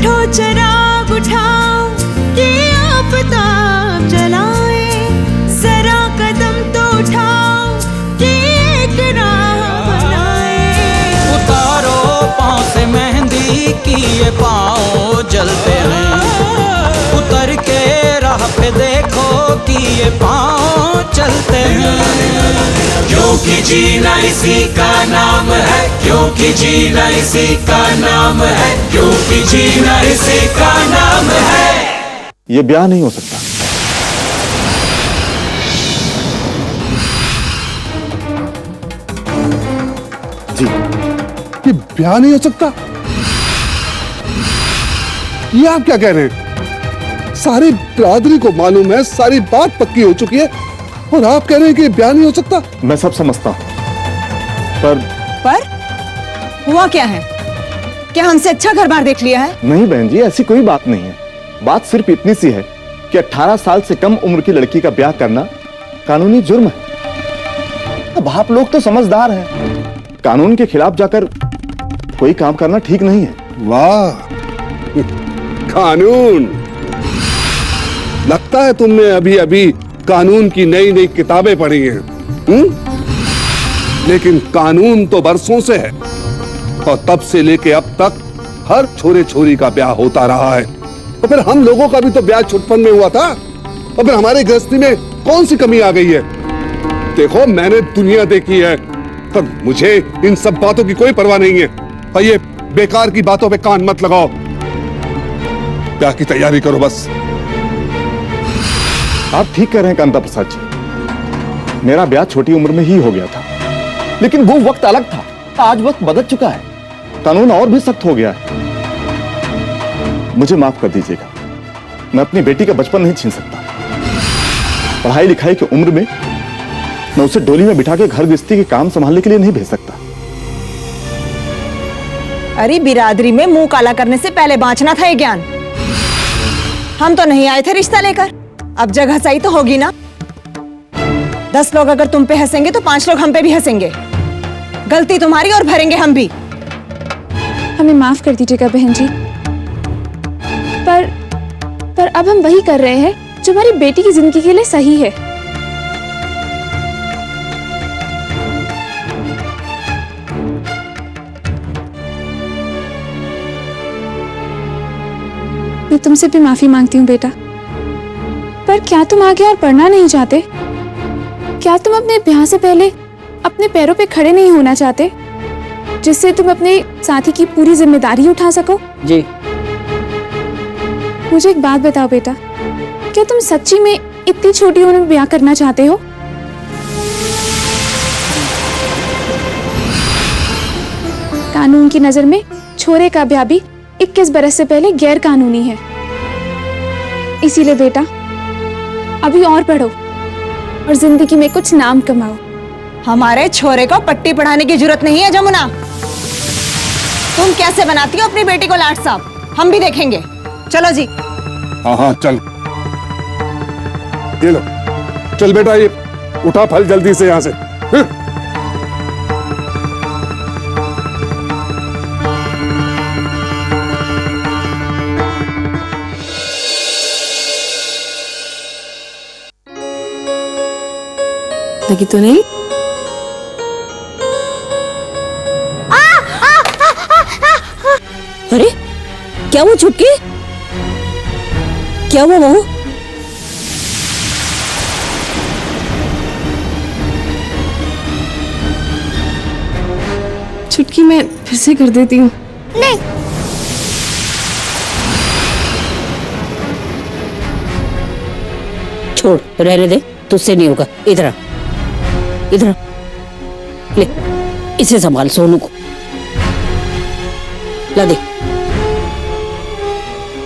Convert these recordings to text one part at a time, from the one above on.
उठो चिराग उठाओ कि आफताब जलाए, जरा कदम तो उठाओ कि एक राह बनाए। उतारो पाँव से मेहंदी कि ये पाँव जलते हैं, उतर के राह पे देखो कि ये पाँव चलते हैं। क्योंकि जीना इसी का नाम है, क्योंकि जीना इसी का नाम है, क्योंकि जीना इसी का नाम है। ये ब्याह नहीं हो सकता। जी, ये ब्याह नहीं हो सकता? ये आप क्या कह रहे हैं? सारी बिरादरी को मालूम है, सारी बात पक्की हो चुकी है, और आप कह रहे हैं कि ब्याह नहीं हो सकता? मैं सब समझता हूं, पर हुआ क्या है? क्या हमसे अच्छा घर बार देख लिया है? नहीं बहन जी, ऐसी कोई बात नहीं है। बात सिर्फ इतनी सी है कि 18 साल से कम उम्र की लड़की का ब्याह करना कानूनी जुर्म है। अब आप लोग तो समझदार हैं, कानून के खिलाफ जाकर कोई काम करना ठीक नहीं है। वाह, कानून! लगता है तुमने अभी अभी कानून की नई नई किताबें पढ़ी हैं। लेकिन कानून तो बरसों से है, और तब से लेके अब तक हर छोरे छोरी का ब्याह होता रहा है। और फिर हम लोगों का भी तो ब्याह छुटपन में हुआ था, और फिर हमारे गृहस्थी में कौन सी कमी आ गई है? देखो, मैंने दुनिया देखी है, पर मुझे इन सब बातों की कोई परवाह नहीं है। और ये बेकार की बातों पे कान मत लगाओ, ब्याह की तैयारी करो बस। आप ठीक कह रहे हैं कांता प्रसाद जी, मेरा ब्याह छोटी उम्र में ही हो गया था, लेकिन वो वक्त अलग था। आज वक्त बदल चुका है, कानून और भी सख्त हो गया है। मुझे माफ कर दीजिएगा, मैं अपनी बेटी का बचपन नहीं छीन सकता। पढ़ाई लिखाई की उम्र में मैं उसे डोली में बिठा के घर गृहस्थी के काम संभालने के लिए नहीं भेज सकता। अरे बिरादरी में मुंह काला करने से पहले बांचना था ये ज्ञान। हम तो नहीं आए थे रिश्ता लेकर, अब जगह सही तो होगी ना। 10 लोग अगर तुम पे हंसेंगे तो 5 लोग हम पे भी हंसेंगे। गलती तुम्हारी और भरेंगे हम भी। हमें माफ कर दीजिएगा बहन जी, पर अब हम वही कर रहे हैं जो हमारी बेटी की जिंदगी के लिए सही है। मैं तुमसे भी माफी मांगती हूँ बेटा, पर क्या तुम आगे और पढ़ना नहीं चाहते? क्या तुम अपने ब्याह से पहले अपने पैरों पे खड़े नहीं होना चाहते, जिससे तुम अपने साथी की पूरी जिम्मेदारी उठा सको? जी। मुझे एक बात बताओ बेटा, क्या तुम सच्ची में इतनी छोटी उम्र में ब्याह करना चाहते हो? कानून की नजर में छोरे का ब्याह भी 21 बरस से पहले गैर कानूनी है। इसीलिए बेटा अभी और पढ़ो और जिंदगी में कुछ नाम कमाओ। हमारे छोरे को पट्टी पढ़ाने की जरूरत नहीं है जमुना। तुम कैसे बनाती हो अपनी बेटी को लाट साहब, हम भी देखेंगे। चलो जी। हाँ हाँ चल, ये लो, चल बेटा, ये उठा फल जल्दी से यहाँ से। लगी तो नहीं? अरे क्या वो छुटकी? क्या हुआ बहू? छुटकी मैं फिर से कर देती हूँ। नहीं, छोड़, रहने दे, तुझसे नहीं होगा। इधर आ, इधर आ। ले, इसे संभाल, सोनू को ला दे।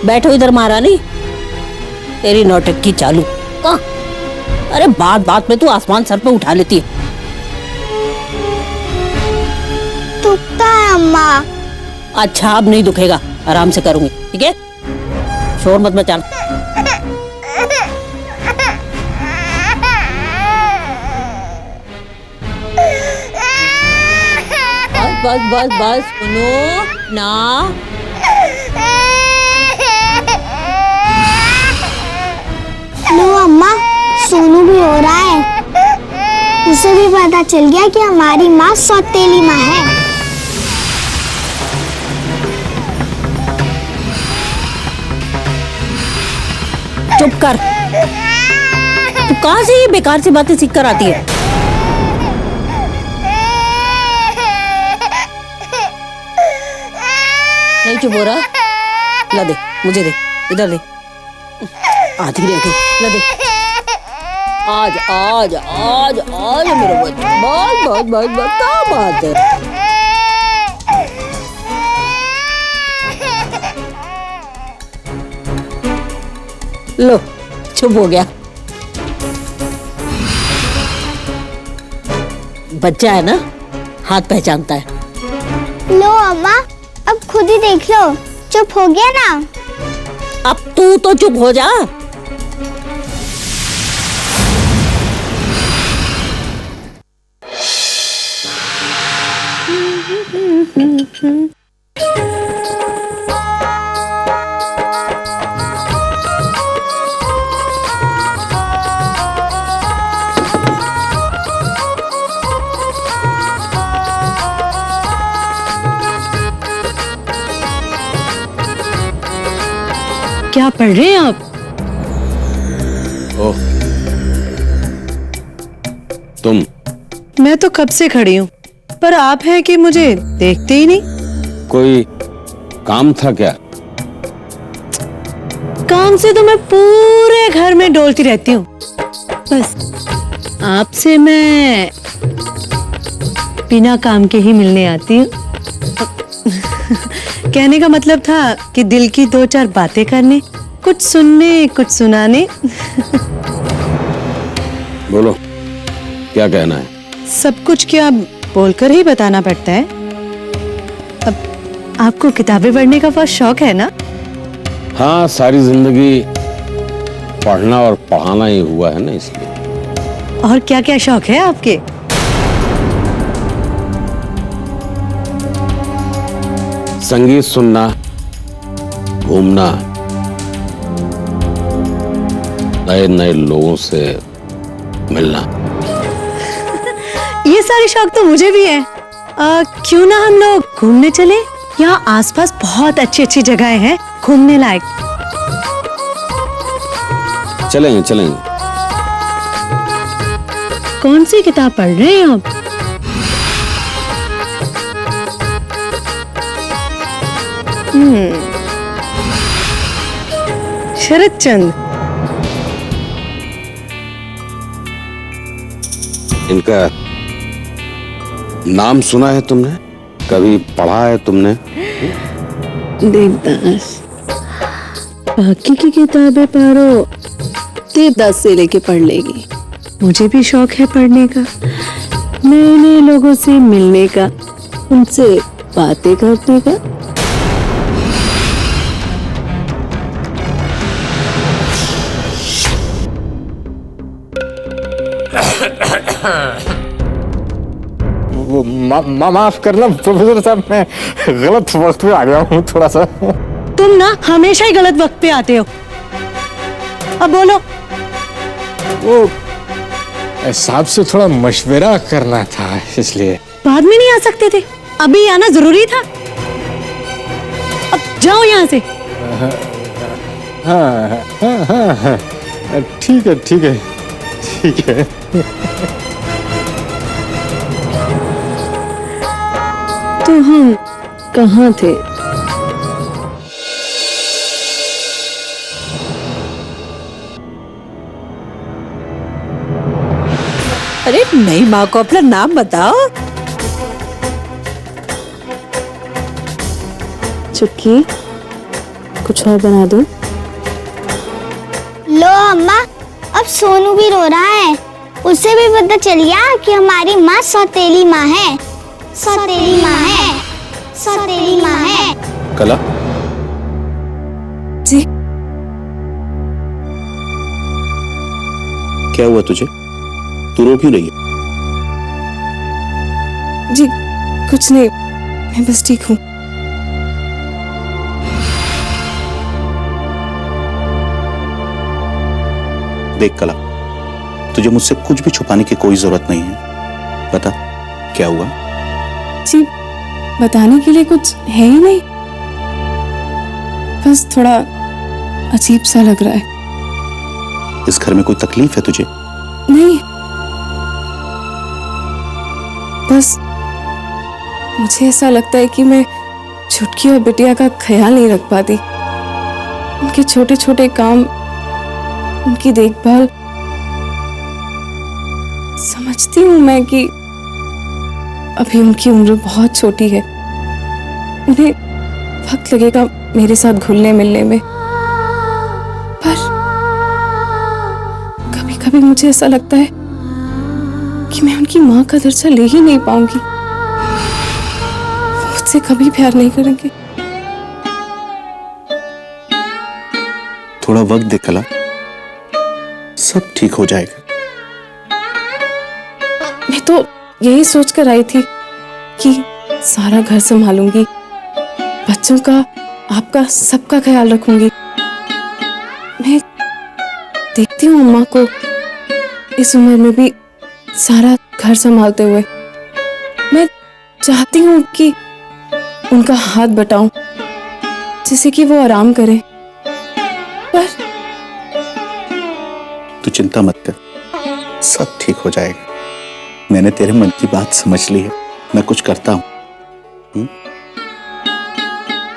बैठो इधर महारानी। तेरी नौटंकी चालू। कहाँ? अरे बात बात में तू आसमान सर पे उठा लेती है। दुखता है अम्मा। अच्छा अब नहीं दुखेगा, आराम से करूंगी, ठीक है? शोर मत मचा। बस बस बस सुनो ना। उसे भी पता चल गया कि हमारी माँ सौतेली माँ है। चुप कर। तू कहाँ से ये बेकार सी बातें सीख कर आती है? नहीं चुप हो रहा? ला दे, मुझे दे, इधर दे। आधी रह गई, ला दे। आज आज आज आज मेरे बच्चे, बस बस बस बस, क्या बात है? लो, चुप हो गया। बच्चा है ना, हाथ पहचानता है। लो अम्मा, अब खुद ही देख लो, चुप हो गया ना। अब तू तो चुप हो जा। क्या पढ़ रहे हैं आप? ओह, तुम? मैं तो कब से खड़ी हूँ, पर आप हैं कि मुझे देखते ही नहीं। कोई काम था क्या? काम से तो मैं पूरे घर में डोलती रहती हूँ, बस आपसे मैं बिना काम के ही मिलने आती हूँ। कहने का मतलब था कि दिल की दो चार बातें करने, कुछ सुनने, कुछ सुनाने। बोलो, क्या कहना है? सब कुछ क्या बोलकर ही बताना पड़ता है? अब आपको किताबें पढ़ने का बहुत शौक है ना? हाँ, सारी जिंदगी पढ़ना और पढ़ाना ही हुआ है ना, इसलिए। और क्या क्या शौक है आपके? संगीत सुनना, घूमना, नए नए लोगों से मिलना। ये सारे शौक तो मुझे भी है। क्यों ना हम लोग घूमने चले? यहाँ आसपास बहुत अच्छी अच्छी जगहें हैं घूमने लायक। चलेंगे चलेंगे। कौन सी किताब पढ़ रहे हैं आप? शरद चंद्र। इनका नाम सुना है तुमने? कभी पढ़ा है तुमने? देवदास। बाकी की किताबें पढ़ो, देवदास से लेके पढ़ लेगी। मुझे भी शौक है पढ़ने का, नए नए लोगों से मिलने का, उनसे बातें करने का। वो माफ करना प्रोफेसर साहब, मैं गलत वक्त पे आ गया हूँ थोड़ा सा। तुम ना हमेशा ही गलत वक्त पे आते हो। अब बोलो। वो साहब से थोड़ा मशवरा करना था, इसलिए। बाद में नहीं आ सकते थे? अभी आना जरूरी था? अब जाओ यहाँ से। हाँ हाँ हाँ हाँ, ठीक है ठीक है ठीक है। तो हम कहाँ थे? अरे नई माँ को अपना नाम बताओ। चुटकी, कुछ और बना दो। लो अम्मा, अब सोनू भी रो रहा है, उसे भी पता चल गया कि हमारी माँ सौतेली माँ है। सौतेली माँ है, सौतेली माँ है। कला जी, क्या हुआ तुझे? तू रो क्यों रही है? जी कुछ नहीं, मैं बस ठीक हूँ। देख कला, तुझे मुझसे कुछ भी छुपाने की कोई जरूरत नहीं है। बता क्या हुआ? जी बताने के लिए कुछ है ही नहीं, बस थोड़ा अजीब सा लग रहा है। इस घर में कोई तकलीफ है तुझे? नहीं, बस मुझे ऐसा लगता है कि मैं छुटकी और बिटिया का ख्याल नहीं रख पाती। उनके छोटे छोटे काम, उनकी देखभाल। समझती हूँ मैं कि अभी उनकी उम्र बहुत छोटी है, उन्हें वक्त लगेगा मेरे साथ घुलने मिलने में, पर कभी कभी मुझे ऐसा लगता है कि मैं उनकी माँ का दर्जा ले ही नहीं पाऊंगी। मुझसे कभी प्यार नहीं करेंगे। थोड़ा वक्त दे कला, सब ठीक हो जाएगा। मैं तो यही सोच कर आई थी कि सारा घर संभालूंगी, बच्चों का, आपका, सबका ख्याल रखूंगी। मैं देखती हूँ अम्मा को इस उम्र में भी सारा घर संभालते हुए। मैं चाहती हूँ कि उनका हाथ बटाऊं जिससे कि वो आराम करें, पर तू चिंता मत कर, सब ठीक हो जाएगा। मैंने तेरे मन की बात समझ ली है, मैं कुछ करता हूँ।